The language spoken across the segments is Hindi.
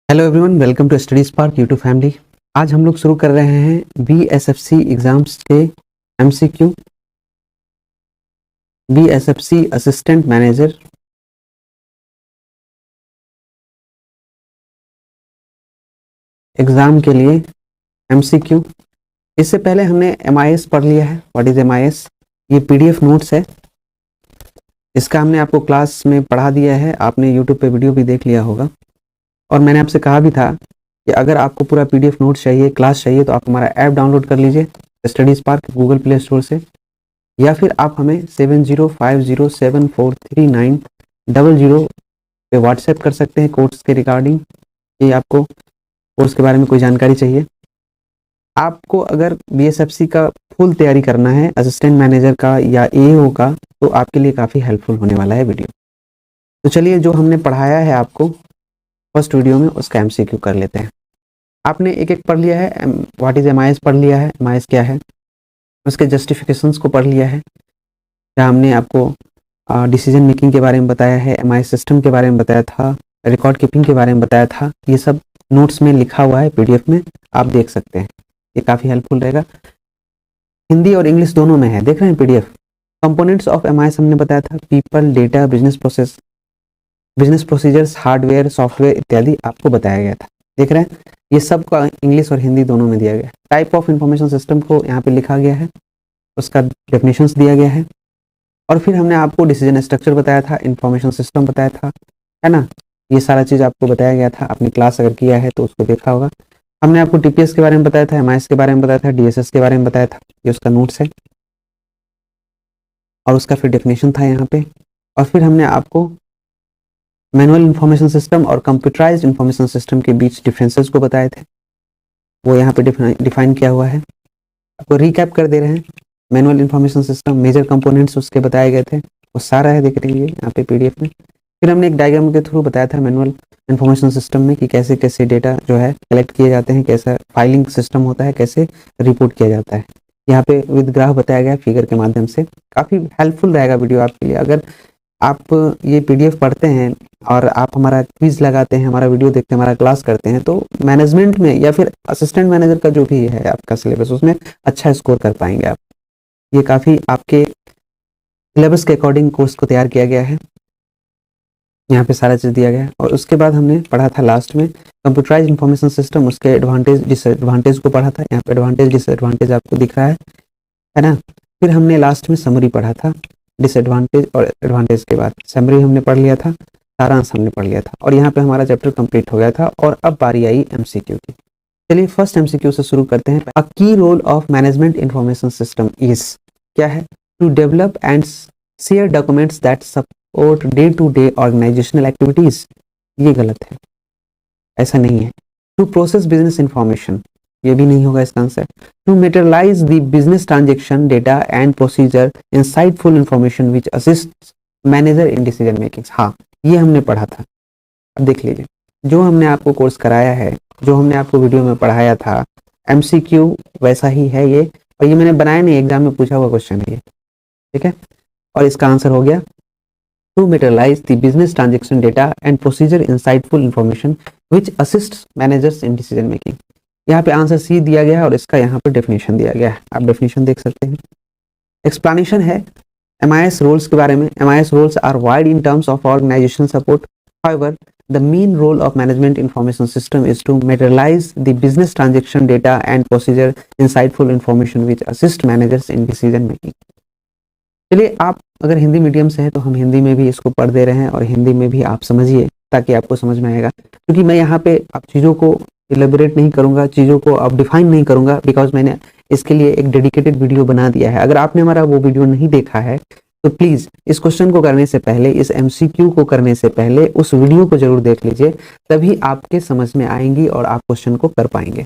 Hello everyone, welcome to Study Spark YouTube family. आज हम लोग शुरू कर रहे हैं बीएसएफसी एग्जाम्स के MCQ, BSFC assistant manager exam के लिए एमसीक्यू। इससे पहले हमने एमआईएस पढ़ लिया है। What is MIS? ये पीडीएफ नोट्स है। इसका हमने आपको क्लास में पढ़ा दिया है, आपने यूट्यूब पे वीडियो भी देख लिया होगा। और मैंने आपसे कहा भी था कि अगर आपको पूरा पीडीएफ नोट्स चाहिए, क्लास चाहिए, तो आप हमारा ऐप डाउनलोड कर लीजिए study spark Google play store से, या फिर आप हमें 7050743900 पे व्हाट्सएप कर सकते हैं कोर्स के रिगार्डिंग। ये आपको कोर्स के बारे में कोई जानकारी चाहिए। आपको अगर बीएसएफसी का फुल तैयारी करना है, असिस्टेंट मैनेजर का या एओ का, तो आपके लिए काफ़ी हेल्पफुल होने वाला है वीडियो। तो चलिए, जो हमने पढ़ाया है आपको फर्स्ट वीडियो में, उसका एमसीक्यू कर लेते हैं। आपने एक एक पढ़ लिया है। व्हाट इज एमआईएस पढ़ लिया है, एमआईएस क्या है, उसके जस्टिफिकेशंस को पढ़ लिया है। जहाँ हमने आपको डिसीजन मेकिंग के बारे में बताया है, एमआईएस सिस्टम के बारे में बताया था, रिकॉर्ड कीपिंग के बारे में बताया था। ये सब नोट्स में लिखा हुआ है, पीडीएफ में आप देख सकते हैं। ये काफ़ी हेल्पफुल रहेगा। हिंदी और इंग्लिश दोनों में है, देख रहे हैं पीडीएफ। कंपोनेंट्स ऑफ एमआईएस हमने बताया था, people, data, business procedures, hardware, software इत्यादि आपको बताया गया था। देख रहे हैं, ये सब का इंग्लिश और हिंदी दोनों में दिया गया है। टाइप ऑफ इंफॉर्मेशन सिस्टम को यहाँ पे लिखा गया है, उसका डेफिनेशंस दिया गया है। और फिर हमने आपको डिसीजन स्ट्रक्चर बताया था, इंफॉर्मेशन सिस्टम बताया था, है ना। ये सारा चीज़ आपको बताया गया था। आपने क्लास अगर किया है तो उसको देखा होगा। हमने आपको टीपीएस के बारे में बताया था, एमआईएस के बारे में बताया था, डीएसएस के बारे में बताया था। ये उसका नोट्स है और उसका फिर डेफिनेशन था यहाँ पे। और फिर हमने आपको मैनुअल इंफॉर्मेशन सिस्टम और कंप्यूटराइज्ड इंफॉर्मेशन सिस्टम के बीच डिफरेंसेस को बताए थे, वो यहाँ पे डिफाइन किया हुआ है। आपको रिकैप कर दे रहे हैं। Manual information system, major components उसके बताए गए थे, वो सारा है, देख रही है यहाँ पे पीडीएफ में। फिर हमने एक डायग्राम के थ्रू बताया था मैनुअल इंफॉर्मेशन सिस्टम में कि कैसे कैसे डेटा जो है कलेक्ट किए जाते हैं, कैसा फाइलिंग सिस्टम होता है, कैसे रिपोर्ट किया जाता है। यहाँ पे विद ग्राफ बताया गया फिगर के माध्यम से। काफ़ी हेल्पफुल रहेगा वीडियो आपके लिए। अगर आप ये पीडीएफ पढ़ते हैं और आप हमारा क्विज लगाते हैं, हमारा वीडियो देखते हैं, हमारा क्लास करते हैं, तो मैनेजमेंट में या फिर असिस्टेंट मैनेजर का जो भी है आपका सिलेबस, उसमें अच्छा स्कोर कर पाएंगे आप। ये काफ़ी आपके सिलेबस के अकॉर्डिंग कोर्स को तैयार किया गया है। यहाँ पे सारा चीज़ दिया गया है। और उसके बाद हमने पढ़ा था लास्ट में कंप्यूटराइज्ड इंफॉर्मेशन सिस्टम, उसके एडवांटेज डिसएडवांटेज को पढ़ा था। यहाँ पे एडवांटेज डिसएडवांटेज आपको दिख रहा है ना। फिर हमने लास्ट में समरी पढ़ा था, डिसएडवांटेज और एडवांटेज के बाद समरी हमने पढ़ लिया था, सारांश हमने पढ़ लिया था। और यहाँ पे हमारा चैप्टर कंप्लीट हो गया था। और अब बारी आई एमसीक्यू की। चलिए फर्स्ट एमसीक्यू से शुरू करते हैं। A key role of management information system is, क्या है? To develop and share documents that support day to day organisational activities. ये गलत है, ऐसा नहीं है। टू प्रोसेस बिजनेस इंफॉर्मेशन, ये भी नहीं होगा इसका answer. To materialise the business transaction data and procedure insightful information which assist manager in decision making. हाँ, ये हमने पढ़ा था। अब देख लीजिए, जो हमने आपको कोर्स कराया है, जो हमने आपको वीडियो में पढ़ाया था, एमसीक्यू वैसा ही है ये। और ये मैंने बनाया नहीं, एग्जाम में पूछा हुआ क्वेश्चन है ये, ठीक है। और इसका आंसर हो गया to materialise the business transaction data and procedure insightful information which assist managers in decision making. यहाँ पे आंसर सी दिया गया है और इसका यहाँ पे डेफिनेशन दिया गया है। आप डेफिनेशन देख सकते हैं। एक्सप्लेनेशन है एमआईएस रोल्स के बारे में। MIS roles are wide in terms of organisational support, however the main role of management information system is to materialize the business transaction data and procedure insightful information which assist managers in decision making। चलिए, आप अगर हिंदी मीडियम से हैं तो हम हिंदी में भी इसको पढ़ दे रहे हैं और हिंदी में भी आप समझिए ताकि आपको समझ में आएगा। क्योंकि मैं यहाँ पे आप चीज़ों को इलेबोरेट नहीं करूँगा, चीज़ों को अब डिफाइन नहीं करूँगा, बिकॉज मैंने इसके लिए एक डेडिकेटेड वीडियो बना दिया है। अगर आपने हमारा वो वीडियो नहीं देखा है तो प्लीज़ इस क्वेश्चन को करने से पहले, इस एमसीक्यू को करने से पहले उस वीडियो को जरूर देख लीजिए, तभी आपके समझ में आएंगी और आप क्वेश्चन को कर पाएंगे।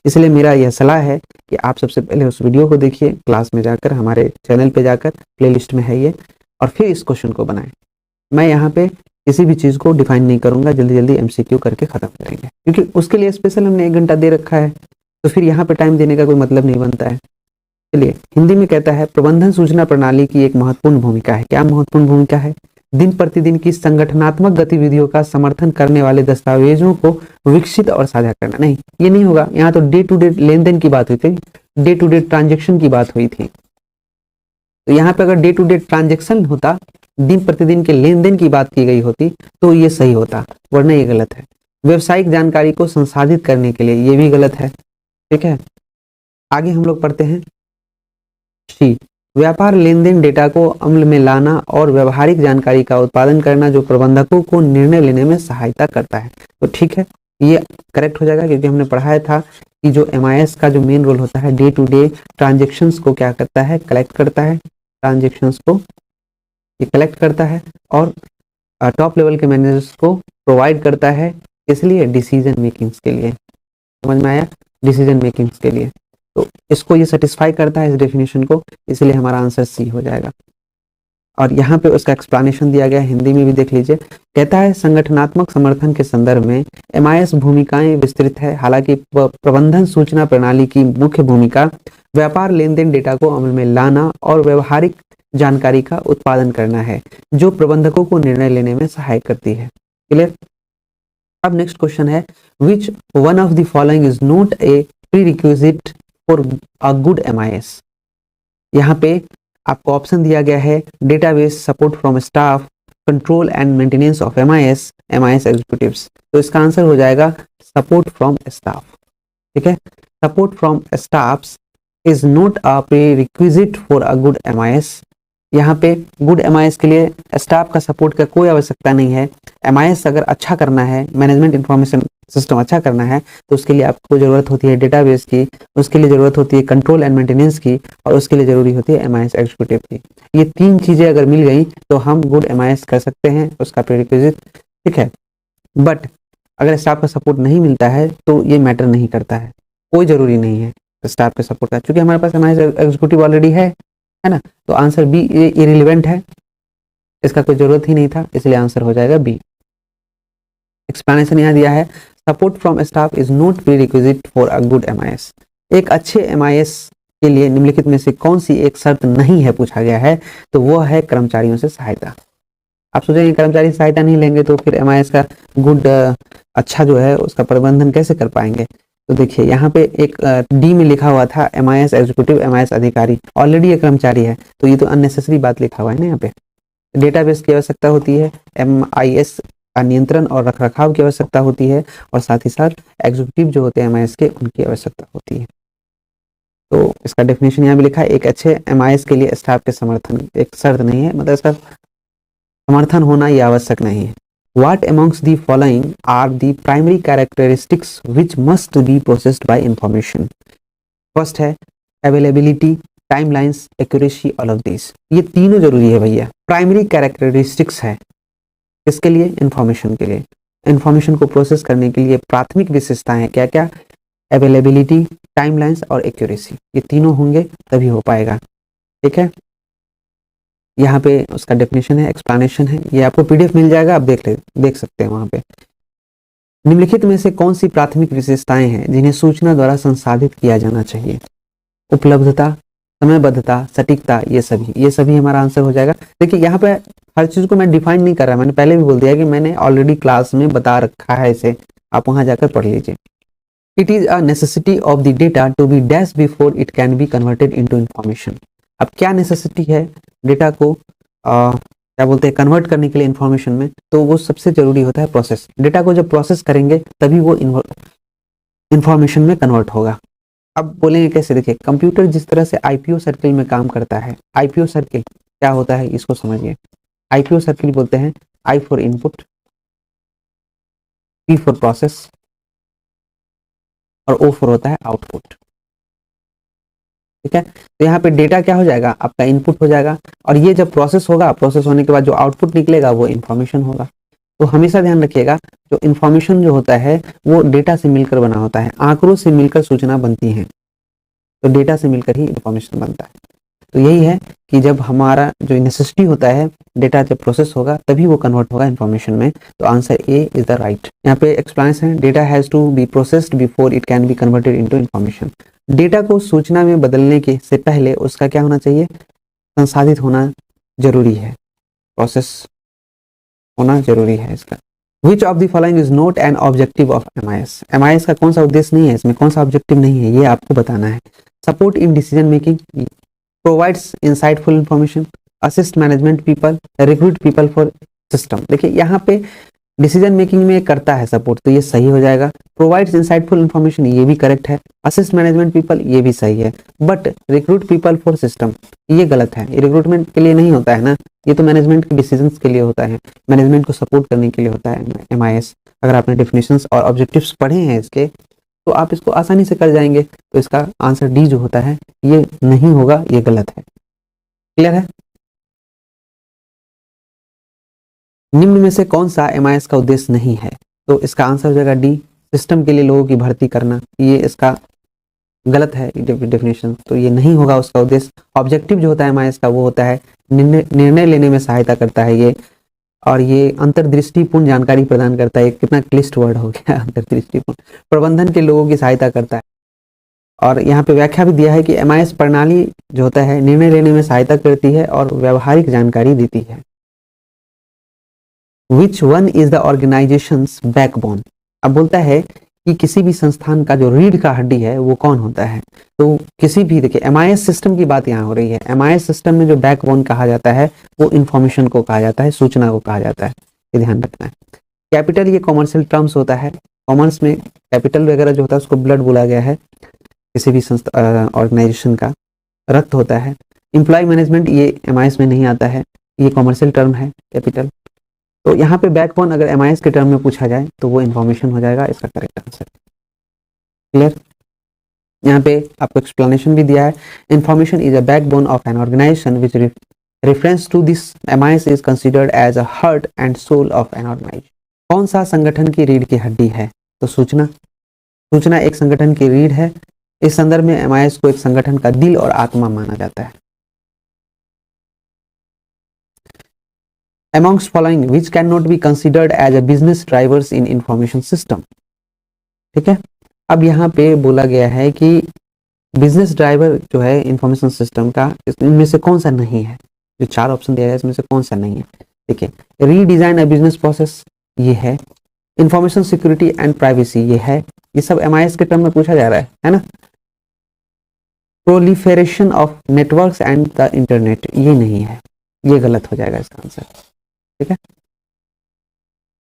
इसलिए मेरा यह सलाह है कि आप सबसे पहले उस वीडियो को देखिए, क्लास में जाकर, हमारे चैनल पे जाकर, प्लेलिस्ट में है ये, और फिर इस क्वेश्चन को बनाएं। मैं यहाँ पे किसी भी चीज़ को डिफाइन नहीं करूँगा, जल्दी जल्दी एमसीक्यू करके ख़त्म करेंगे, क्योंकि उसके लिए स्पेशल हमने 1 घंटा दे रखा है, तो फिर यहाँ पे टाइम देने का कोई मतलब नहीं बनता है। चलिए, हिंदी में कहता है प्रबंधन सूचना प्रणाली की एक महत्वपूर्ण भूमिका है। क्या महत्वपूर्ण भूमिका है? दिन प्रतिदिन की संगठनात्मक गतिविधियों का समर्थन करने वाले दस्तावेजों को विकसित और साझा करना। नहीं, ये नहीं होगा। यहाँ तो डे टू डे लेन देन की बात हुई थी, डे टू डे ट्रांजेक्शन की बात हुई थी। तो यहाँ पे अगर डे टू डे ट्रांजेक्शन होता, दिन प्रतिदिन के लेन देन की बात की गई होती, तो ये सही होता, वरना ये गलत है। व्यवसायिक जानकारी को संसाधित करने के लिए, ये भी गलत है। ठीक है, आगे हम लोग पढ़ते हैं सी, व्यापार लेन देन डेटा को अमल में लाना और व्यवहारिक जानकारी का उत्पादन करना जो प्रबंधकों को निर्णय लेने में सहायता करता है। तो ठीक है, ये करेक्ट हो जाएगा, क्योंकि हमने पढ़ाया था कि जो MIS का जो मेन रोल होता है, डे टू डे ट्रांजेक्शन्स को क्या करता है, कलेक्ट करता है, ट्रांजेक्शन्स को ये कलेक्ट करता है और टॉप लेवल के मैनेजर्स को प्रोवाइड करता है, इसलिए डिसीजन मेकिंग्स के लिए। समझ में आया, डिसीजन मेकिंग्स के लिए। तो इसको ये सेटिस्फाई करता है, इस डेफिनेशन को, इसलिए हमारा आंसर सी हो जाएगा। और यहाँ पे उसका एक्सप्लेनेशन दिया गया, हिंदी में भी देख लीजिए। कहता है संगठनात्मक समर्थन के संदर्भ में MIS भूमिकाएं विस्तृत है, हालांकि प्रबंधन सूचना प्रणाली की मुख्य भूमिका व्यापार लेन देन डेटा को अमल में लाना और व्यवहारिक जानकारी का उत्पादन करना है, जो प्रबंधकों को निर्णय लेने में सहायक करती है। क्लियर। अब नेक्स्ट क्वेश्चन है, which one of the following is not a prerequisite for a good MIS। यहाँ पे आपको ऑप्शन दिया गया है, database support from staff, control and maintenance of MIS executives. तो इसका आंसर हो जाएगा सपोर्ट फ्रॉम स्टाफ। ठीक है, support from staffs is not a prerequisite for a good MIS। यहाँ पे गुड MIS के लिए स्टाफ का सपोर्ट का कोई आवश्यकता नहीं है। MIS अगर अच्छा करना है, मैनेजमेंट इंफॉर्मेशन सिस्टम अच्छा करना है, तो उसके लिए आपको जरूरत होती है डेटाबेस की, उसके लिए जरूरत होती है कंट्रोल एंड मेंटेनेंस की, और उसके लिए जरूरी होती है MIS एग्जीक्यूटिव की। ये तीन चीजें अगर मिल गई तो हम गुड MIS कर सकते हैं, उसका प्रीरिक्विजिट। ठीक है, बट अगर स्टाफ का सपोर्ट नहीं मिलता है तो ये मैटर नहीं करता है, कोई जरूरी नहीं है स्टाफ के सपोर्ट का, क्योंकि हमारे पास MIS एग्जीक्यूटिव ऑलरेडी है ना। तो आंसर बी इररिलेवेंट है, इसका कोई जरूरत ही नहीं था, इसलिए आंसर हो जाएगा बी। एक्सप्लेनेशन यहाँ दिया है, support from staff is not prerequisite for a good MIS। एक अच्छे MIS के लिए निम्नलिखित में से कौन सी एक शर्त नहीं है, पूछा गया है, तो वो है कर्मचारियों से सहायता। आप सोचेंगे कर्मचारी से सहायता नहीं लेंगे तो फिर MIS का गुड अच्छा जो है उसका प्रबंधन कैसे कर पाएंगे। तो देखिए यहाँ पे एक डी में लिखा हुआ था MIS एग्जीक्यूटिव, MIS अधिकारी, ऑलरेडी ये कर्मचारी है, तो ये तो अननेसेसरी बात लिखा हुआ है ना। यहाँ पे डेटाबेस की आवश्यकता होती है, MIS का नियंत्रण और रखरखाव की आवश्यकता होती है, और साथ ही साथ एग्जीक्यूटिव जो होते हैं MIS के, उनकी आवश्यकता होती है। तो इसका डेफिनेशन यहाँ भी लिखा है, एक अच्छे MIS के लिए स्टाफ के समर्थन एक शर्त नहीं है, मतलब इसका समर्थन होना ये आवश्यक नहीं है। What amongst the following are the primary characteristics which must be processed by information? First है availability, timelines, accuracy, all of this. ये तीनों जरूरी है भैया। प्राइमरी कैरेक्टरिस्टिक्स है इसके लिए, इंफॉर्मेशन के लिए, इंफॉर्मेशन को प्रोसेस करने के लिए प्राथमिक विशेषताएं क्या क्या, अवेलेबिलिटी, टाइमलाइंस और एक्यूरेसी, ये तीनों होंगे तभी हो पाएगा। ठीक है, यहाँ पे उसका डेफिनेशन है, एक्सप्लेनेशन है, ये आपको PDF मिल जाएगा, आप देख सकते हैं वहाँ पे। निम्नलिखित में से कौन सी प्राथमिक विशेषताएं हैं जिन्हें सूचना द्वारा संसाधित किया जाना चाहिए? उपलब्धता, समयबद्धता, सटीकता, ये सभी हमारा आंसर हो जाएगा। देखिए यहाँ पे हर चीज को मैं डिफाइन नहीं कर रहा, मैंने पहले भी बोल दिया कि मैंने ऑलरेडी क्लास में बता रखा है इसे, आप वहां जाकर पढ़ लीजिए। It is a necessity of the data to be dash before it can be converted into information. अब क्या नेसेसिटी है डेटा को क्या बोलते हैं कन्वर्ट करने के लिए इंफॉर्मेशन में, तो वो सबसे जरूरी होता है प्रोसेस। डेटा को जब प्रोसेस करेंगे तभी वो इंफॉर्मेशन में कन्वर्ट होगा। अब बोलेंगे कैसे, देखिए कंप्यूटर जिस तरह से IPO सर्किल में काम करता है, IPO सर्किल क्या होता है इसको समझिए। IPO सर्किल बोलते हैं I for input, P for process और O फॉर होता है आउटपुट। ठीक है, तो यहाँ पे डेटा क्या हो जाएगा, आपका इनपुट हो जाएगा, और ये जब प्रोसेस होगा, प्रोसेस होने के बाद जो आउटपुट निकलेगा वो इन्फॉर्मेशन होगा। तो हमेशा ध्यान रखिएगा, जो इन्फॉर्मेशन जो होता है वो डेटा से मिलकर बना होता है, आंकड़ों से मिलकर सूचना बनती है, तो डेटा से मिलकर ही इन्फॉर्मेशन बनता है। तो यही है कि जब हमारा जो नेसेसिटी होता है, डेटा जब प्रोसेस होगा तभी वो कन्वर्ट होगा इन्फॉर्मेशन में। तो answer A is the right. यहाँ पे एक्सप्लेनेशन है, data has to be processed before it can be converted into information. Data को सूचना में बदलने के से पहले उसका क्या होना चाहिए, संसाधित होना जरूरी है, प्रोसेस होना जरूरी है इसका। Which of the following is not an objective of MIS? MIS का कौन सा उद्देश्य नहीं है, इसमें कौन सा ऑब्जेक्टिव नहीं है, ये आपको बताना है। Support in decision making, provides insightful information, assist management people, recruit people for system. देखिए यहाँ पे डिसीजन मेकिंग में करता है सपोर्ट, तो ये सही हो जाएगा। प्रोवाइड्स इंसाइटफुल इंफॉर्मेशन, ये भी करेक्ट है। असिस्ट मैनेजमेंट पीपल, ये भी सही है। But recruit people for system, ये गलत है। ये रिक्रूटमेंट के लिए नहीं होता है ना, ये तो मैनेजमेंट के डिसीजंस के लिए होता है, मैनेजमेंट को सपोर्ट करने के लिए होता है MIS। अगर आपने डेफिनेशंस और ऑब्जेक्टिव्स पढ़े हैं इसके, तो आप इसको आसानी से कर जाएंगे। तो इसका आंसर डी जो होता है ये नहीं होगा, ये गलत है। क्लियर है? निम्न में से कौन सा MIS का उद्देश्य नहीं है? तो इसका आंसर हो जाएगा डी, सिस्टम के लिए लोगों की भर्ती करना। ये इसका गलत है डेफिनेशन, तो ये नहीं होगा उसका उद्देश्य। ऑब्जेक्टिव जो होता है MIS का वो होता है निर्णय लेने में सहायता करता है ये, और ये अंतर्दृष्टिपूर्ण जानकारी प्रदान करता है। कितना क्लिष्ट वर्ड हो गया अंतर्दृष्टिपूर्ण। प्रबंधन के लोगों की सहायता करता है। और यहाँ पे व्याख्या भी दिया है कि MIS प्रणाली जो होता है निर्णय लेने में सहायता करती है और व्यवहारिक जानकारी देती है। Which one is the organisations backbone? अब बोलता है कि किसी भी संस्थान का जो रीढ़ का हड्डी है वो कौन होता है। तो किसी भी, देखिए MIS सिस्टम की बात यहाँ हो रही है। MIS सिस्टम में जो बैकबोन कहा जाता है वो इंफॉर्मेशन को कहा जाता है, सूचना को कहा जाता है, ये ध्यान रखना है। कैपिटल, ये कॉमर्शियल टर्म्स होता है। कॉमर्स में कैपिटल वगैरह जो होता है उसको ब्लड बोला गया है। किसी भी संस्था ऑर्गेनाइजेशन का रक्त होता है। एम्प्लॉय मैनेजमेंट, ये MIS में नहीं आता है, ये कॉमर्शियल टर्म है कैपिटल। तो यहाँ पे बैकबोन अगर MIS के टर्म में पूछा जाए तो वो इंफॉर्मेशन हो जाएगा इसका करेक्ट आंसर। क्लियर? यहाँ पे आपको एक्सप्लेनेशन भी दिया है। Information is a backbone of an organisation which reference to this MIS is considered as a heart and soul of an organisation. कौन सा संगठन की रीढ़ की हड्डी है? तो सूचना। सूचना एक संगठन की रीढ़ है। इस संदर्भ में MIS को एक संगठन का दिल और आत्मा माना जाता है। Amongst following which cannot be considered as a business drivers in information system? ठीक है, अब यहाँ पे बोला गया है कि बिजनेस ड्राइवर जो है इंफॉर्मेशन सिस्टम का, इनमें से कौन सा नहीं है। जो चार ऑप्शन दिया है इसमें से कौन सा नहीं है? ठीक है, रीडिजाइन अ बिजनेस प्रोसेस, ये है। इंफॉर्मेशन सिक्योरिटी एंड प्राइवेसी, ये है। ये सब MIS के टर्म में पूछा जा रहा है ना। Proliferation of networks and the internet, ये नहीं है, ये गलत हो जाएगा इसका आंसर। ठीक है,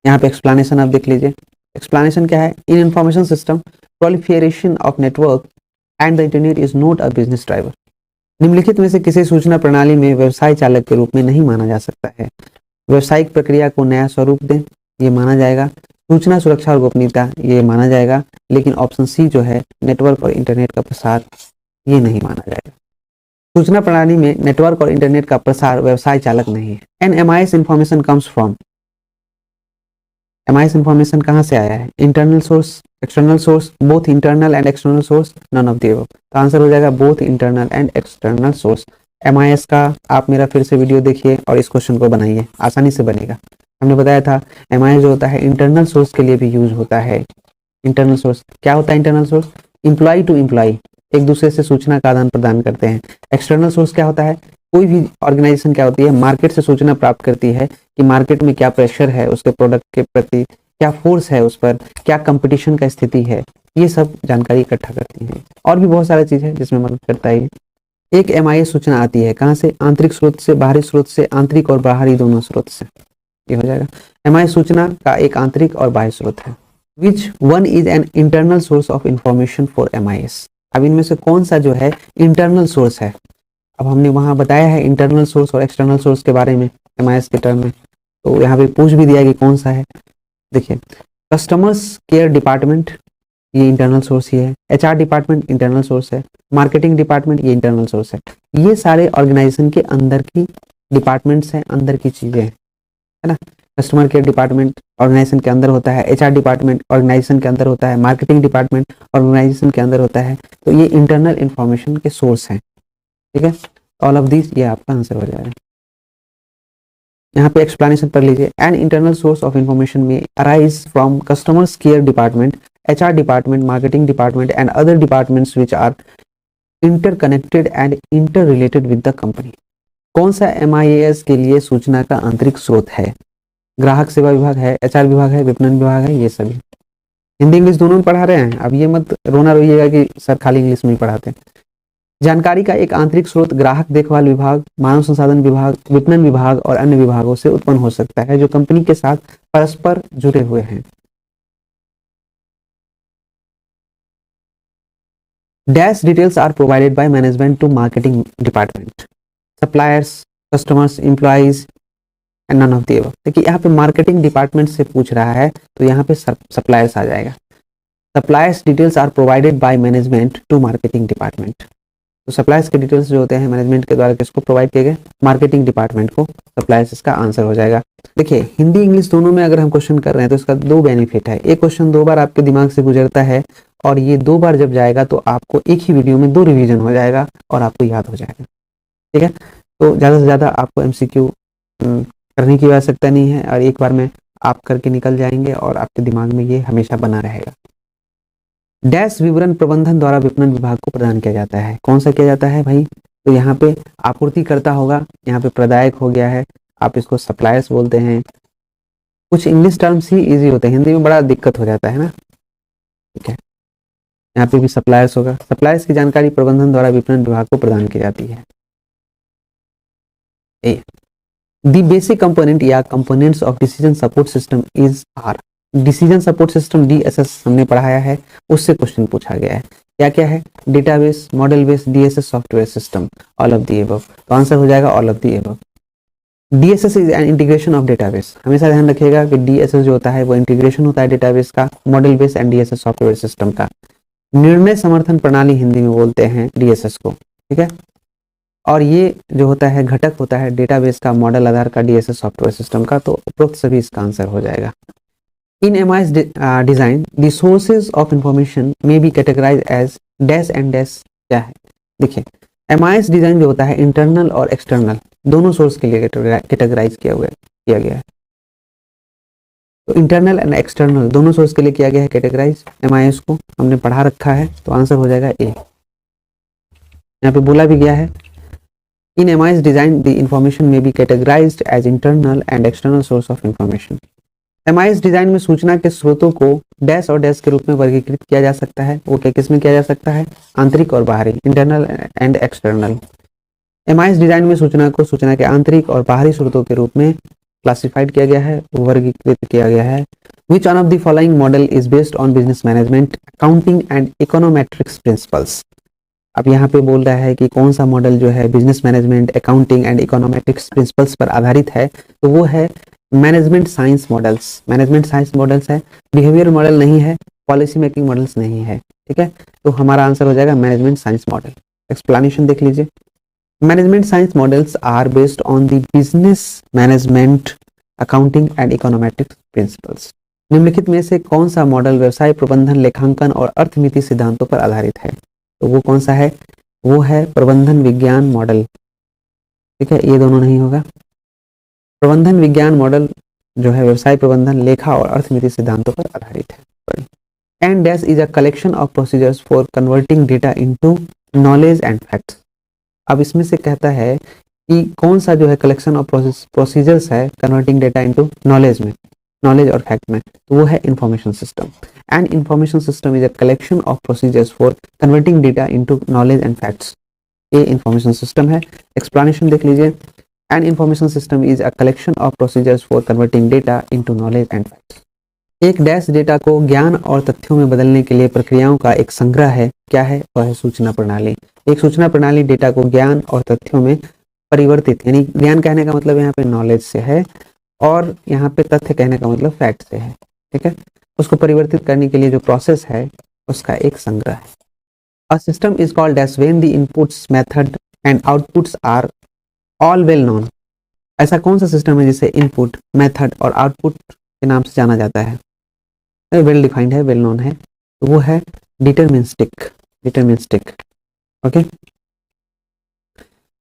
यहाँ पे एक्सप्लेनेशन आप देख लीजिए। एक्सप्लेनेशन क्या है? इन information system proliferation of network and the internet is not a business driver. निम्नलिखित में से किसी सूचना प्रणाली में व्यवसाय चालक के रूप में नहीं माना जा सकता है। व्यवसायिक प्रक्रिया को नया स्वरूप दें, ये माना जाएगा। सूचना सुरक्षा और गोपनीयता, ये माना जाएगा। लेकिन ऑप्शन सी जो है नेटवर्क और इंटरनेट का प्रसार, ये नहीं माना जाएगा। सूचना प्रणाली में नेटवर्क और इंटरनेट का प्रसार व्यवसाय चालक नहीं है। An MIS information comes from, MIS information कहाँ से आया है? Internal source, external source, both internal and external source, none of the above. तो आंसर हो जाएगा both internal and external source. MIS का आप मेरा फिर से वीडियो देखिए और इस क्वेश्चन को बनाइए, आसानी से बनेगा। हमने बताया था MIS जो होता है इंटरनल सोर्स के लिए भी यूज होता है। इंटरनल सोर्स क्या होता है? Internal source employ to employ, एक दूसरे से सूचना का आदान प्रदान करते हैं। एक्सटर्नल सोर्स क्या होता है? कोई भी ऑर्गेनाइजेशन क्या होती है, मार्केट से सूचना प्राप्त करती है कि मार्केट में क्या प्रेशर है उसके प्रोडक्ट के प्रति, क्या फोर्स है उस पर, क्या कंपटीशन का स्थिति है, ये सब जानकारी इकट्ठा करती है। और भी बहुत सारी चीज है जिसमें मदद करता है। एक MIS सूचना आती है कहाँ से? आंतरिक स्रोत से, बाहरी स्रोत से, आंतरिक और बाहरी दोनों स्रोत से, ये हो जाएगा। MIS सूचना का एक आंतरिक और बाह्य स्रोत है। Which one is an internal source of information for MIS? अब इनमें से कौन सा जो है इंटरनल सोर्स है? अब हमने वहां बताया है इंटरनल सोर्स और एक्सटर्नल सोर्स के बारे में MIS के टर्म में, तो यहाँ पे पूछ भी दिया कि कौन सा है। देखिए, कस्टमर्स केयर डिपार्टमेंट, ये इंटरनल सोर्स ही है। HR डिपार्टमेंट इंटरनल सोर्स है। मार्केटिंग डिपार्टमेंट, ये इंटरनल सोर्स है। ये सारे ऑर्गेनाइजेशन के अंदर की डिपार्टमेंट्स हैं, अंदर की चीजें हैं, है ना। कस्टमर केयर डिपार्टमेंट ऑर्गेनाइजेशन के अंदर होता है। HR डिपार्टमेंट ऑर्गेनाइजेशन के अंदर होता है। मार्केटिंग डिपार्टमेंट ऑर्गेनाइजेशन के अंदर होता है। तो ये इंटरनल इंफॉर्मेशन के सोर्स हैं। ठीक है, ऑल ऑफ दिस, ये आपका आंसर हो जाएगा। यहाँ पे एक्सप्लेनेशन पढ़ लीजिए। An internal source of information में arise from customers care department, HR department, marketing department and other departments which are interconnected and inter related with the company. कौन सा MIS के लिए सूचना का आंतरिक स्रोत है? ग्राहक सेवा विभाग है, एचआर विभाग है, विपणन विभाग है, ये सभी हिंदी इंग्लिश दोनों में पढ़ा रहे हैं। अब ये मत रोना रोइएगा कि सर खाली इंग्लिश में ही पढ़ाते हैं। जानकारी का एक आंतरिक स्रोत ग्राहक देखभाल विभाग, मानव संसाधन विभाग, विपणन विभाग और अन्य विभागों से उत्पन्न हो सकता है जो कंपनी के साथ परस्पर जुड़े हुए हैं। Dash details are provided by management to marketing department, suppliers, customers, employees and none of the above. देखिए यहाँ पे मार्केटिंग डिपार्टमेंट से पूछ रहा है तो यहाँ पे सप्लायर्स आ जाएगा। Suppliers details are provided by management to marketing department. तो सप्लायर्स के डिटेल्स जो होते हैं मैनेजमेंट के द्वारा किसको प्रोवाइड किए गए, मार्केटिंग डिपार्टमेंट को। सप्लायर्स इसका आंसर हो जाएगा। देखिए हिंदी इंग्लिश दोनों में अगर हम क्वेश्चन कर रहे हैं तो इसका दो बेनिफिट है। एक क्वेश्चन 2 बार आपके दिमाग से गुजरता है और ये 2 बार जब जाएगा तो आपको एक ही वीडियो में 2 रिवीजन हो जाएगा और आपको याद हो जाएगा। ठीक है, तो ज़्यादा से ज़्यादा आपको MCQ करने की आवश्यकता नहीं है और एक बार में आप करके निकल जाएंगे और आपके दिमाग में ये हमेशा बना रहेगा। डैश विवरण प्रबंधन द्वारा विपणन विभाग को प्रदान किया जाता है। कौन सा किया जाता है भाई, तो यहाँ पे आपूर्ति करता होगा, यहाँ पे प्रदायक हो गया है, आप इसको सप्लायर्स बोलते हैं। कुछ इंग्लिश टर्म्स ही इजी होते हैं, हिंदी में बड़ा दिक्कत हो जाता है ना। ठीक है, यहाँ पे भी सप्लायर्स होगा। सप्लायर्स की जानकारी प्रबंधन द्वारा विपणन विभाग को प्रदान की जाती है। दी बेसिक कंपोनेंट या components of decision support system is are. Decision support system DSS हमने पढ़ाया है, उससे क्वेश्चन पूछा गया है। क्या क्या है, database, model base, DSS software system, all of the above. तो आंसर हो जाएगा all of the above. DSS is an integration of database. हमेशा ध्यान रखिएगा कि DSS जो होता है वो इंटीग्रेशन होता है डेटाबेस का, model base and DSS software system का। निर्णय समर्थन प्रणाली हिंदी में बोलते हैं DSS को। ठीक है, और ये जो होता है घटक होता है डेटाबेस का, मॉडल आधार का, DSS सॉफ्टवेयर सिस्टम का। तो उपरोक्त सभी इसका आंसर हो जाएगा। In MIS design, the sources of information may be categorized as dash and dash। क्या है, देखिए MIS डिजाइन जो होता है इंटरनल और एक्सटर्नल दोनों सोर्स के लिए कैटेगराइज किया गया है। तो इंटरनल एंड एक्सटर्नल दोनों सोर्स के लिए किया गया है कैटेगराइज। MIS को हमने पढ़ा रखा है तो आंसर हो जाएगा A। यहाँ पे बोला भी गया है In MIS design, the information may be categorized as internal and external source of information। MIS design में सूचना के स्रोतों को डैश और डैश के रूप में वर्गीकृत किया जा सकता है। वो क्या किस में किया जा सकता है, आंतरिक और बाहरी, internal and external. MIS design में सूचना को सूचना के आंतरिक और बाहरी स्रोतों के रूप में क्लासिफाइड किया गया है, वर्गीकृत किया गया है। Which one of the following model is based on business management, accounting and econometrics principles। अब यहाँ पे बोल रहा है कि कौन सा मॉडल जो है business management, accounting and econometrics principles पर आधारित है। तो वो है management science models. Management science models है, बिहेवियर मॉडल नहीं है, पॉलिसी मेकिंग मॉडल्स नहीं है। ठीक है, तो हमारा आंसर हो जाएगा मैनेजमेंट साइंस मॉडल। एक्सप्लेनेशन देख लीजिए। Management science models are based on the business management, accounting and econometrics principles. निम्नलिखित में से कौन सा मॉडल व्यवसाय प्रबंधन, लेखांकन और अर्थमिति सिद्धांतों पर आधारित है। तो वो कौन सा है, वो है प्रबंधन विज्ञान मॉडल। ठीक है, ये दोनों नहीं होगा। प्रबंधन विज्ञान मॉडल जो है व्यवसाय प्रबंधन, लेखा और अर्थमिति सिद्धांतों पर आधारित है। And dash is a collection of procedures for converting data into knowledge and facts. अब इसमें से कहता है कि कौन सा जो है कलेक्शन ऑफ प्रोसीजर्स है कन्वर्टिंग डेटा इनटू नॉलेज में, नॉलेज और फैक्ट में। तो वो है information system. And information system is a collection of procedures for converting data into knowledge and facts. ये इंफॉर्मेशन सिस्टम है। एक्सप्लेनेशन देख लीजिए। And information system is a collection of procedures for converting data into knowledge and facts. एक डैश डेटा को ज्ञान और तथ्यों में बदलने के लिए प्रक्रियाओं का एक संग्रह है। क्या है, वह है सूचना प्रणाली। एक सूचना प्रणाली डेटा को ज्ञान और तथ्यों में परिवर्तित, यानी ज्ञान कहने का मतलब यहाँ पे नॉलेज से है और यहाँ पे तथ्य कहने का मतलब फैक्ट से है। ठीक है, उसको परिवर्तित करने के लिए जो प्रोसेस है उसका एक संग्रह है। A system is called dash when the inputs, method and outputs are all well known. ऐसा कौन सा सिस्टम है जिसे इनपुट, मेथड और आउटपुट के नाम से जाना जाता है, वेल डिफाइंड है, वेल नोन है। तो वो है deterministic. Deterministic, okay.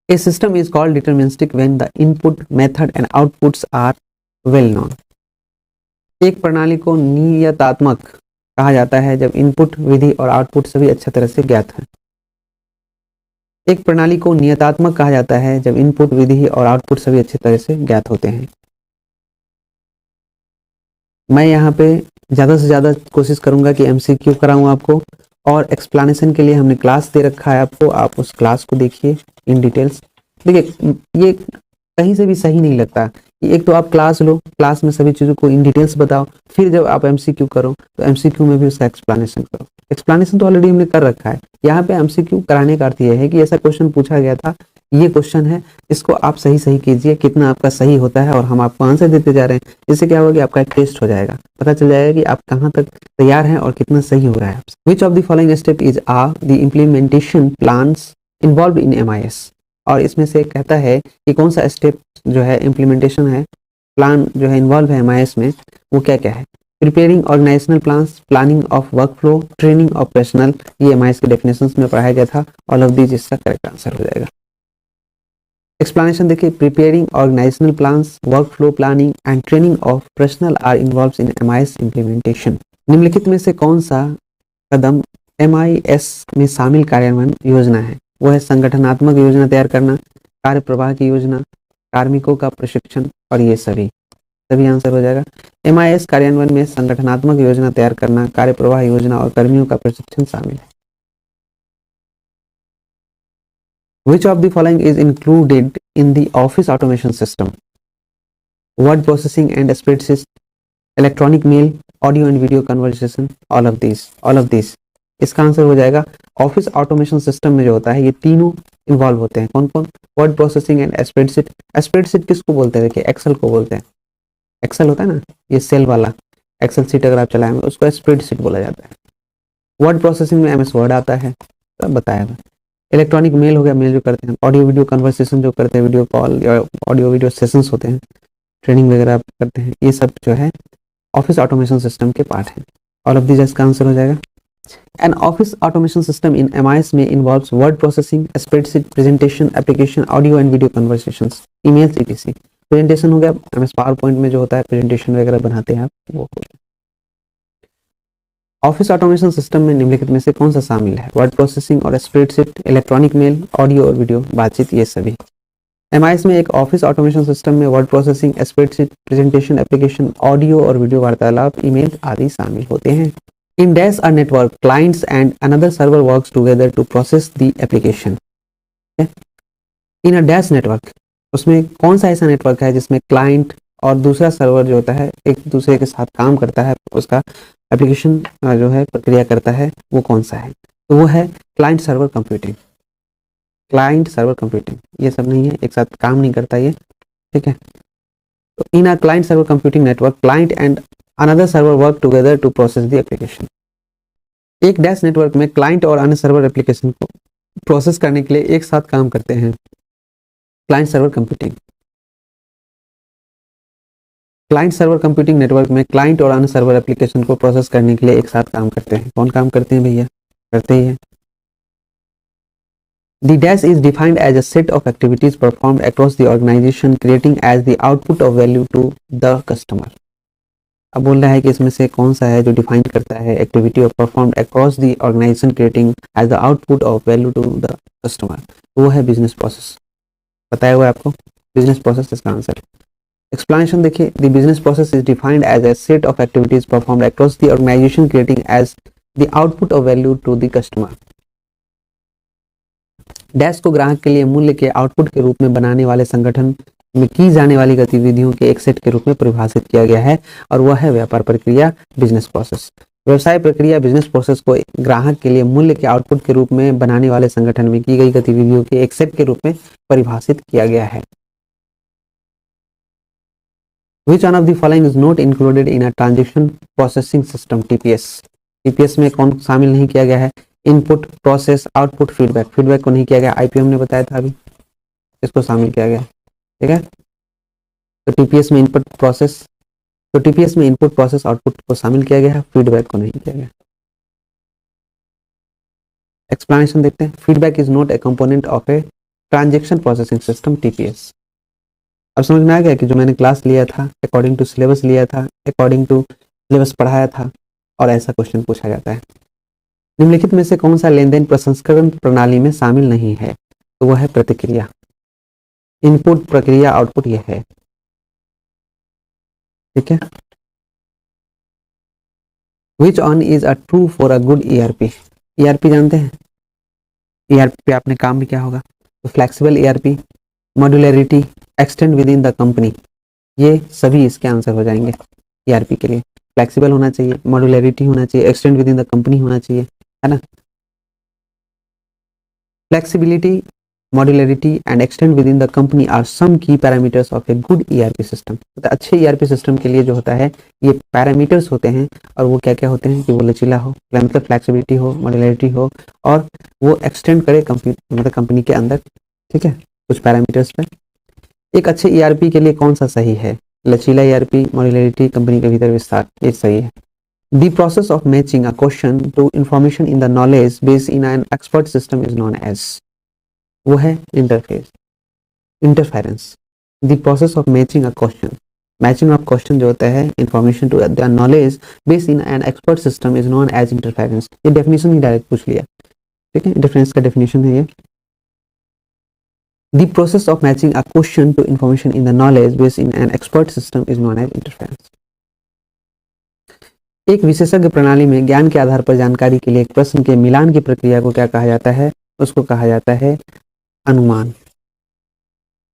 A system is called deterministic when the input, method and outputs are well known। एक प्रणाली को नियतात्मक कहा जाता है जब इनपुट, विधि और आउटपुट सभी अच्छी तरह से ज्ञात है। एक प्रणाली को नियतात्मक कहा जाता है जब इनपुट, विधि और आउटपुट सभी अच्छी तरह से ज्ञात होते हैं। मैं यहाँ पे ज़्यादा से ज़्यादा कोशिश करूँगा कि MCQ कराऊँ आपको, और एक्सप्लेनेशन के लिए हमने क्लास दे रखा है आपको, आप उस क्लास को देखिए इन डिटेल्स। देखिए ये कहीं से भी सही नहीं लगता कि एक तो आप क्लास लो, क्लास में सभी चीज़ों को इन डिटेल्स बताओ, फिर जब आप MCQ करो तो MCQ में भी उसका एक्सप्लेनेशन करो। एक्सप्लेनेशन तो ऑलरेडी हमने कर रखा है, यहाँ पे MCQ कराने का अर्थ यह है कि ऐसा क्वेश्चन पूछा गया था, ये क्वेश्चन है, इसको आप सही सही कीजिए, कितना आपका सही होता है और हम आपको आंसर देते जा रहे हैं। इससे क्या होगा कि आपका एक टेस्ट हो जाएगा, पता चल जाएगा कि आप कहाँ तक तैयार हैं और कितना सही हो रहा है। Which of the following step is the implementation plans involve in MIS, और इसमें से कहता है कि कौन सा स्टेप जो है इम्प्लीमेंटेशन है, प्लान जो है इन्वॉल्व है MIS में, वो क्या क्या है। Preparing organisational plans, planning of work flow, training of personnel, ये MIS के डेफिनेशंस में पढ़ाया गया था। ऑल ऑफ दीज इसका करेक्ट आंसर हो जाएगा। एक्सप्लेनेशन देखिए, preparing organisational plans, work flow, planning and training of personnel are involved in MIS implementation. निम्नलिखित में से कौन सा कदम MIS में शामिल कार्यान्वयन योजना है। वो है संगठनात्मक योजना तैयार करना, कार्य प्रवाह की योजना, कार्मिकों का प्रशिक्षण, और ये सभी आंसर हो जाएगा। MIS कार्यान्वयन में संगठनात्मक योजना तैयार करना, कार्य प्रवाह योजना और कर्मियों का प्रशिक्षण शामिल है। Which of the following is included in the office automation system? Word processing and spreadsheet, electronic mail, audio and video conversation, all of these। इसका आंसर हो जाएगा ऑफिस ऑटोमेशन सिस्टम में जो होता है ये तीनों इन्वॉल्व होते हैं। कौन कौन? Word processing and spreadsheet. Spreadsheet किसको बोलते हैं? देखिए एक्सेल को बोलते हैं। एक्सेल होता है ना, ये सेल वाला एक्सेल सीट अगर आप चलाएंगे उसको स्प्रेडशीट बोला जाता है। वर्ड प्रोसेसिंग में MS वर्ड आता है, सब बताया था। इलेक्ट्रॉनिक मेल हो गया, मेल जो करते हैं। ऑडियो वीडियो कन्वर्सेशन जो करते हैं, वीडियो कॉल या ऑडियो वीडियो सेशंस होते हैं, ट्रेनिंग वगैरह आप करते हैं, ये सब जो है ऑफिस ऑटोमेशन सिस्टम के पार्ट हैं। ऑल ऑफ दीज इसका आंसर हो जाएगा। An office automation system in MIS में involves word processing, spreadsheet, presentation, application, audio and video conversations, emails, etc। Presentation हो गया, MS पावर पॉइंट में जो होता है प्रेजेंटेशन वगैरह बनाते हैं आप, वो हो गया। ऑफिस ऑटोमेशन सिस्टम में निम्नलिखित में से कौन सा शामिल है? वर्ड प्रोसेसिंग और स्प्रेडशीट, इलेक्ट्रॉनिक मेल, ऑडियो और वीडियो बातचीत, ये सभी। MIS में एक ऑफिस ऑटोमेशन सिस्टम में word processing, spreadsheet, presentation, application, audio और वीडियो वार्तालाप, ईमेल आदि शामिल होते हैं। In dash a network, clients and another server works together to process the application. In a dash network, उसमें कौन सा ऐसा नेटवर्क है जिसमें क्लाइंट और दूसरा सर्वर जो होता है एक दूसरे के साथ काम करता है, उसका एप्लीकेशन जो है प्रक्रिया करता है, वो कौन सा है? तो वो है client server computing. Client server computing, ये सब नहीं है, एक साथ काम नहीं करता ये, ठीक है। तो in a client server computing network, client and another server work together to process the application. एक डैश नेटवर्क में क्लाइंट और अन्य सर्वर एप्लीकेशन को प्रोसेस करने के लिए एक साथ काम करते हैं। Client server computing, client server computing network में क्लाइंट और अन्य सर्वर एप्लीकेशन को प्रोसेस करने के लिए एक साथ काम करते हैं। कौन काम करते हैं भैया? करते ही है। The dash is defined as a set of activities performed across the organization, creating as the output of value to the customer। अब बोल रहा है कि इसमें से कौन सा है जो डिफाइन करता है activity of performed across the organisation, creating as the output of value to the customer. वो है बिजनेस प्रोसेस। बताया हुआ है आपको बिजनेस प्रोसेस, इसका आंसर। एक्सप्लेनेशन देखिए, the business process is defined as a set of activities performed across the organisation, creating as the output of value to the customer. Dash को ग्राहक के लिए मूल्य के आउटपुट के रूप में बनाने वाले संगठन में की जाने वाली गतिविधियों के एक सेट के रूप में परिभाषित किया गया है, और वह है व्यापार प्रक्रिया, बिजनेस प्रोसेस। व्यवसाय प्रक्रिया, बिजनेस प्रोसेस को ग्राहक के लिए मूल्य के आउटपुट के रूप में बनाने वाले संगठन में की गई गतिविधियों के एक सेट के रूप में परिभाषित किया गया है। Which one of the following is not included in a transaction processing system, TPS? TPS में कौन शामिल नहीं किया गया है? Input, process, output, feedback. Feedback को नहीं किया गया, IPM ने बताया था अभी, इसको शामिल किया गया, ठीक है। तो TPS में इनपुट प्रोसेस, तो TPS में इनपुट प्रोसेस आउटपुट को शामिल किया गया है, फीडबैक को नहीं किया गया। एक्सप्लेनेशन देखते हैं। Feedback is not a component of a transaction processing system, TPS। अब समझ में आ गया कि जो मैंने क्लास लिया था, अकॉर्डिंग टू सिलेबस लिया था, अकॉर्डिंग टू सिलेबस पढ़ाया था, और ऐसा क्वेश्चन पूछा जाता है। निम्नलिखित में से कौन सा लेन देन प्रसंस्करण प्रणाली में शामिल नहीं है? तो वह है प्रतिक्रिया। इनपुट, प्रक्रिया, आउटपुट, यह है, ठीक है। Which one is a true for a good ERP? ERP जानते हैं? ERP पे आपने काम भी किया होगा। तो flexible ERP, modularity, extend within the company, ये सभी इसके आंसर हो जाएंगे ERP के लिए। फ्लेक्सिबल होना चाहिए, मॉड्यूलरिटी होना चाहिए, extend within the company होना चाहिए, है ना। Flexibility, modularity and extend within the company are some key parameters of a good ERP system. तो अच्छे ERP सिस्टम के लिए जो होता है ये पैरामीटर्स होते हैं, और वो क्या क्या होते हैं कि वो लचीला हो, मतलब फ्लेक्सिबिलिटी हो, मॉड्यूलरिटी हो, और वो एक्सटेंड करे मतलब कंपनी के अंदर, ठीक है, कुछ पैरामीटर्स पे। एक अच्छे ERP के लिए कौन सा सही है? लचीला ERP, मॉड्यूलरिटी, कंपनी के भीतर विस्तार, ये सही है। The process of matching a question to information in the knowledge base in an expert system is known as, वो है interference. The process of matching a matching of question जो होता है information to the knowledge base in an expert system is known as interference. ये definition ही डायरेक्ट पूछ लिया, ठीक है, interference का definition है ये। The process of matching a question to information in the knowledge base in an expert system is known as interference. एक विशेषज्ञ प्रणाली में ज्ञान के आधार पर जानकारी के लिए एक प्रश्न के मिलान की प्रक्रिया को क्या कहा जाता है? उसको कहा जाता है अनुमान।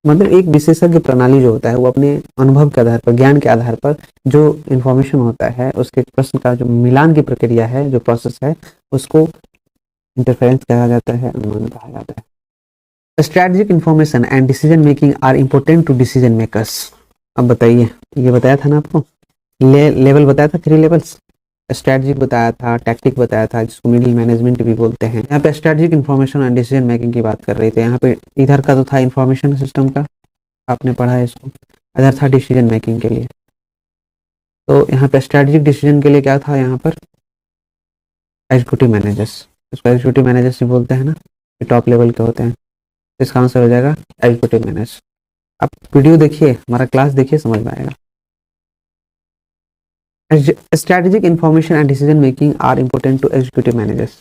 मतलब एक विशेषज्ञ प्रणाली जो होता है वो अपने अनुभव के आधार पर, ज्ञान के आधार पर जो इंफॉर्मेशन होता है उसके प्रश्न का जो मिलान की प्रक्रिया है, जो प्रोसेस है, उसको इंटरफेरेंस कहा जाता है, अनुमान कहा जाता है। Strategic information and decision making are important to decision makers. अब बताइए, ये बताया था ना आपको, लेवल बताया था, 3 लेवल्स। स्ट्रेटजिक बताया था, टैक्टिक बताया था, जिसको मिडिल मैनेजमेंट भी बोलते हैं। यहाँ पे strategic information and decision making की बात कर रही थी। यहाँ पे इधर का तो था इन्फॉर्मेशन सिस्टम का, आपने पढ़ा है इसको, इधर था डिसीजन मेकिंग के लिए। तो यहाँ पे स्ट्रेटजिक डिसीजन के लिए क्या था? यहाँ पर एग्जीक्यूटिव मैनेजर्स, इसको एग्जीक्यूटिव मैनेजर्स भी बोलते हैं ना, टॉप लेवल के होते हैं। इसका आंसर हो जाएगा एग्जीक्यूटिव मैनेजर। आप वीडियो देखिए, हमारा क्लास देखिए, समझ में आएगा। Strategic information and decision making are important to executive managers.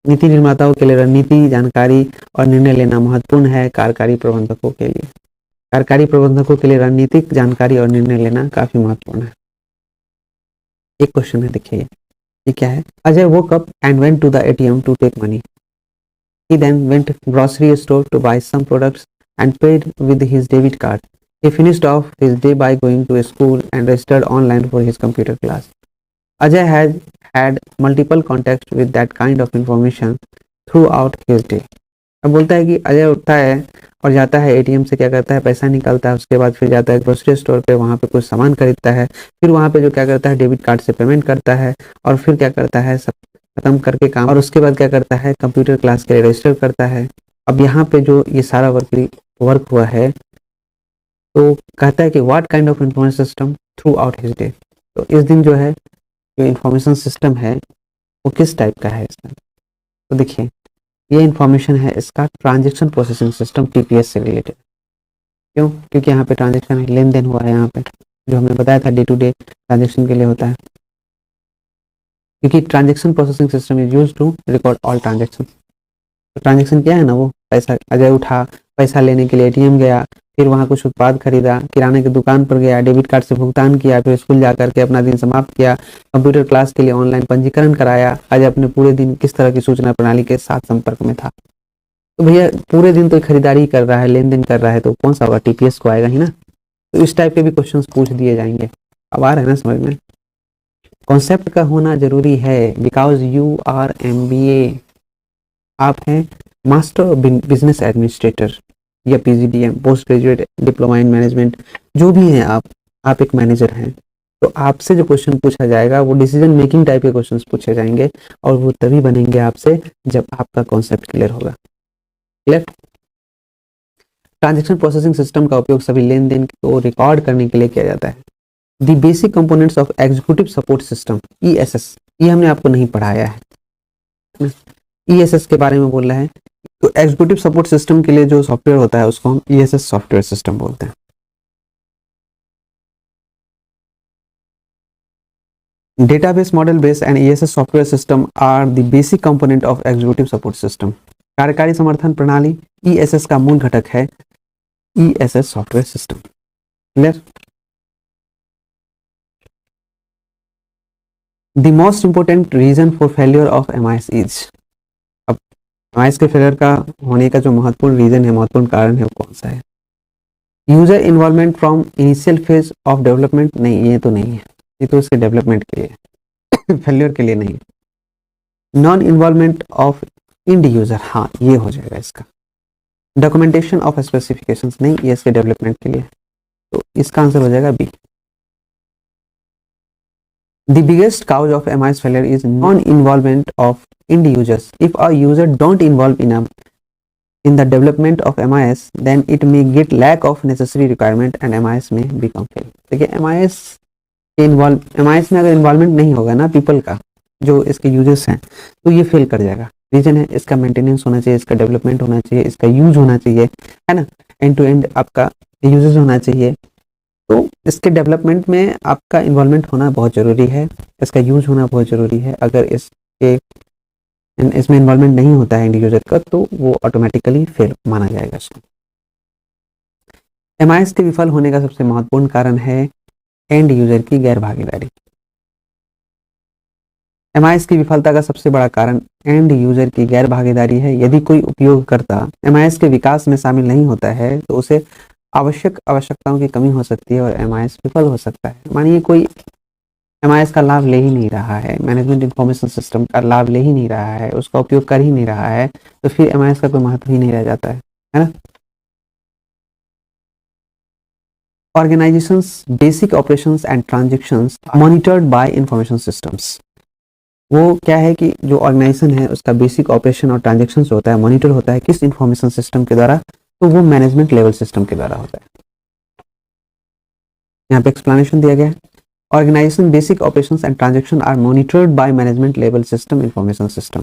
नीति निर्माताओं के लिए रणनीति, जानकारी और निर्णय लेना महत्वपूर्ण है। कार्यकारी प्रबंधकों के लिए, कार्यकारी प्रबंधकों के लिए रणनीतिक जानकारी और निर्णय लेना काफी महत्वपूर्ण है। एक क्वेश्चन है, देखिए ये क्या है? Ajay woke up and went to the ATM to take money. He then went grocery store to buy some products and paid with his debit card. He finished off his day by going to school and registered online for his computer class. Ajay had multiple contacts with that kind of information throughout his day. अब बोलता है कि अजय उठता है और जाता है एटीएम से, क्या करता है, पैसा निकालता है, उसके बाद फिर जाता है ग्रोसरी स्टोर पे, वहाँ पे कुछ सामान खरीदता है, फिर वहाँ पे जो क्या करता है, डेबिट कार्ड से पेमेंट करता है, और फिर क्या करता है, सब खत्म करके काम, और उसके बाद क्या करता है, कंप्यूटर क्लास के लिए रजिस्टर करता है। अब यहाँ पे जो ये सारा वर्क हुआ है, तो कहता है कि what kind of information system through out his day. तो इस दिन जो है, जो इंफॉर्मेशन सिस्टम है वो किस टाइप का है इसका? तो देखिए, ये इंफॉर्मेशन है इसका ट्रांजैक्शन प्रोसेसिंग सिस्टम, TPS से रिलेटेड। क्यों? क्योंकि यहाँ पे ट्रांजैक्शन है, लेन देन हुआ है यहाँ पे, जो हमने बताया था डे टू डे ट्रांजैक्शन के लिए होता है। क्योंकि transaction processing system is used to record all transaction. तो ट्रांजैक्शन क्या है ना, वो पैसा, अजय उठा, पैसा लेने के लिए एटीएम गया, फिर वहाँ कुछ उत्पाद खरीदा, किराने की दुकान पर गया, डेबिट कार्ड से भुगतान किया, फिर स्कूल जा करके अपना दिन समाप्त किया, कंप्यूटर क्लास के लिए ऑनलाइन पंजीकरण कराया। आज अपने पूरे दिन किस तरह की सूचना प्रणाली के साथ संपर्क में था? तो भैया पूरे दिन तो खरीदारी कर रहा है, लेन देन कर रहा है, तो कौन सा होगा? TPS को आएगा ही ना। तो इस टाइप के भी क्वेश्चन पूछ दिए जाएंगे। अब आ रहा है ना समझ में? कॉन्सेप्ट का होना जरूरी है, बिकॉज यू आर MBA, आप हैं मास्टर बिजनेस एडमिनिस्ट्रेटर या PGDM, post graduate diploma in management, जो भी हैं आप एक मैनेजर हैं। तो आपसे जो क्वेश्चन पूछा जाएगा वो डिसीजन मेकिंग टाइप के क्वेश्चंस पूछे जाएंगे, और वो तभी बनेंगे आपसे जब आपका कॉन्सेप्ट क्लियर होगा। क्लियर? ट्रांजैक्शन प्रोसेसिंग सिस्टम का उपयोग सभी लेन देन को रिकॉर्ड करने के लिए किया जाता है। The basic components of executive support system, ESS, ये हमने आपको नहीं पढ़ाया है। ESS के बारे में बोल रहा है। तो एग्जीक्यूटिव सपोर्ट सिस्टम के लिए जो सॉफ्टवेयर होता है उसको हम ESS सॉफ्टवेयर सिस्टम बोलते हैं। Database model base and ESS software system are the basic component of executive support system. कार्यकारी समर्थन प्रणाली ESS का मूल घटक है ESS software system. Clear? The most important reason for failure of MIS is, अब एमआईएस के फेलियर का होने का जो महत्वपूर्ण रीजन है, महत्वपूर्ण कारण है, वो कौन सा है? User involvement from initial phase of development, नहीं ये तो नहीं है, ये तो इसके डेवलपमेंट के लिए फेल्योर के लिए नहीं। Non involvement of end user, हाँ ये हो जाएगा इसका। डॉक्यूमेंटेशन ऑफ स्पेसिफिकेशंस, नहीं ये इसके डेवलपमेंट के लिए, तो इसका आंसर हो जाएगा B. The biggest cause of MIS failure is non-involvement of end users. If a user don't involve in the development of MIS, then it may get lack of necessary requirement and MIS may become fail. देखिए MIS में अगर इन्वॉल्वमेंट नहीं होगा ना पीपल का, जो इसके यूजर्स हैं, तो ये फेल कर जाएगा। रीजन है इसका मेंटेनेंस होना चाहिए, इसका डेवलपमेंट होना चाहिए, इसका यूज होना चाहिए, है ना, एंड टू एंड आपका यूजेस होना चाहिए। तो इसके डेवलपमेंट में आपका इन्वॉल्वमेंट होना बहुत ज़रूरी है, इसका यूज होना बहुत ज़रूरी है। अगर इसमें इन्वॉल्वमेंट नहीं होता है एंड यूजर का, तो वो ऑटोमेटिकली फेल माना जाएगा इसको। एमआईएस के विफल होने का सबसे महत्वपूर्ण कारण है एंड यूजर की गैर भागीदारी। एमआईएस की विफलता का सबसे बड़ा कारण एंड यूजर की गैर भागीदारी है। यदि कोई उपयोगकर्ता एमआईएस के विकास में शामिल नहीं होता है, तो उसे आवश्यकताओं की कमी हो सकती है और एमआईएस विफल हो सकता है। मानिए कोई एमआईएस का लाभ ले ही नहीं रहा है, मैनेजमेंट इंफॉर्मेशन सिस्टम का लाभ ले ही नहीं रहा है, उसका उपयोग कर ही नहीं रहा है, तो फिर एमआईएस का कोई महत्व ही नहीं रह जाता है ना। Organisations basic operations and transactions monitored by information systems, वो क्या है कि जो ऑर्गेनाइजेशन है उसका बेसिक ऑपरेशन और ट्रांजैक्शंस होता है, मॉनिटर होता है किस इंफॉर्मेशन सिस्टम के द्वारा? तो वो मैनेजमेंट लेवल सिस्टम के द्वारा होता है। यहाँ पे एक्सप्लेनेशन दिया गया है, organisation basic operations and transaction are monitored by management level system information system.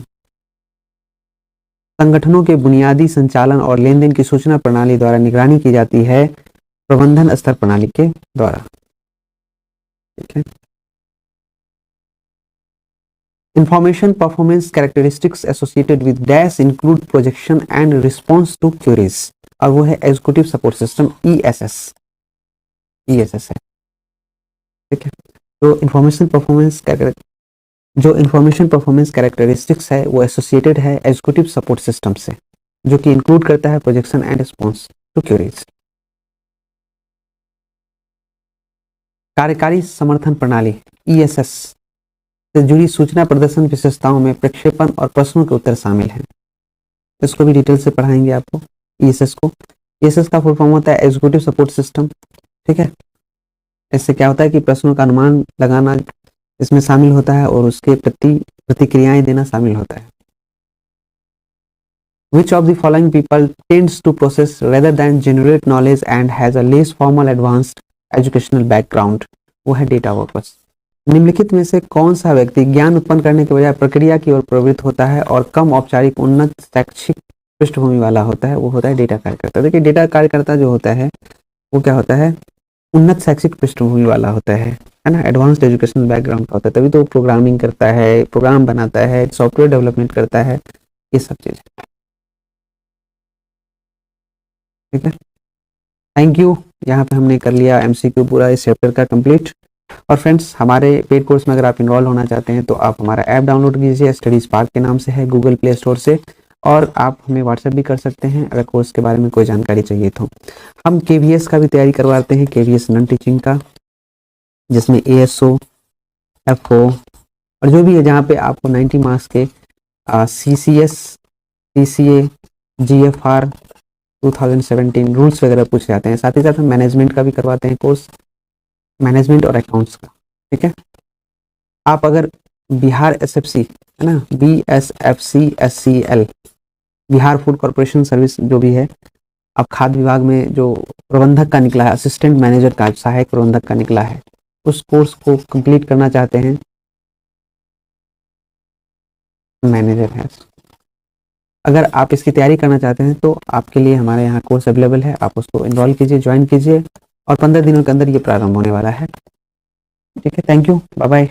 संगठनों के बुनियादी संचालन और लेन देन की सूचना प्रणाली द्वारा निगरानी की जाती है प्रबंधन स्तर प्रणाली के द्वारा। ठीक है। Information performance characteristics associated with dash include projection and response to queries, और वो है एग्जीक्यूटिव सपोर्ट सिस्टम ESS है। ठीक है। तो इंफॉर्मेशन परफॉर्मेंस कैरेक्टरिस्टिक्स है वो एसोसिएटेड है एग्जीक्यूटिव सपोर्ट सिस्टम से, जो कि इंक्लूड करता है projection and response to queries. कार्यकारी समर्थन प्रणाली ESS से जुड़ी सूचना प्रदर्शन विशेषताओं में प्रक्षेपण और प्रश्नों के उत्तर शामिल हैं। इसको भी डिटेल से पढ़ाएंगे आपको ESS को। ESS का फुल फॉर्म होता है एग्जीक्यूटिव सपोर्ट सिस्टम। ठीक है। इससे क्या होता है कि प्रश्नों का अनुमान लगाना इसमें शामिल होता है और उसके प्रति प्रतिक्रियाएं देना शामिल होता है। Which of the following people tends to process rather than generate knowledge and has a less formal advanced educational background? वो है डेटा वर्कर्स। निम्नलिखित में से कौन सा व्यक्ति ज्ञान उत्पन्न करने के बजाय प्रक्रिया की ओर प्रवृत्त होता है और कम औपचारिक उन्नत शैक्षिक पृष्ठभूमि वाला होता है? वो होता है डेटा कार्यकर्ता। देखिए डेटा कार्यकर्ता जो होता है वो क्या होता है? उन्नत शैक्षिक पृष्ठभूमि वाला होता है ना, एडवांस्ड एजुकेशनल बैकग्राउंड का होता है, तभी तो प्रोग्रामिंग करता है, प्रोग्राम बनाता है, सॉफ्टवेयर डेवलपमेंट करता है, ये सब चीज़। ठीक है। Thank you. यहाँ पे हमने कर लिया MCQ पूरा इस चैप्टर का कंप्लीट। और फ्रेंड्स हमारे पेड कोर्स में अगर आप इनरोल होना चाहते हैं तो आप हमारा ऐप डाउनलोड कीजिए, स्टडी स्पार्क के नाम से है, गूगल प्ले स्टोर से, और आप हमें व्हाट्सएप भी कर सकते हैं अगर कोर्स के बारे में कोई जानकारी चाहिए तो। हम KVS का भी तैयारी करवाते हैं, KVS नॉन टीचिंग का, जिसमें ASO, FO और जो भी है, जहाँ पे आपको 90 मार्क्स के CCS, CCA, GFR 2017 रूल्स वगैरह पूछे जाते हैं। साथ ही साथ हम मैनेजमेंट का भी करवाते हैं कोर्स, मैनेजमेंट और अकाउंट्स का। ठीक है। आप अगर बिहार SFC है ना, BSFC-SCL, Bihar food corporation service जो भी है, अब खाद्य विभाग में जो प्रबंधक का निकला है, असिस्टेंट मैनेजर का, सहायक प्रबंधक का निकला है, उस कोर्स को कंप्लीट करना चाहते हैं, मैनेजर है, अगर आप इसकी तैयारी करना चाहते हैं तो आपके लिए हमारे यहाँ कोर्स अवेलेबल है। आप उसको इनरोल कीजिए, ज्वाइन कीजिए, और 15 दिनों के अंदर ये प्रारंभ होने वाला है। ठीक है। Thank you, bye bye.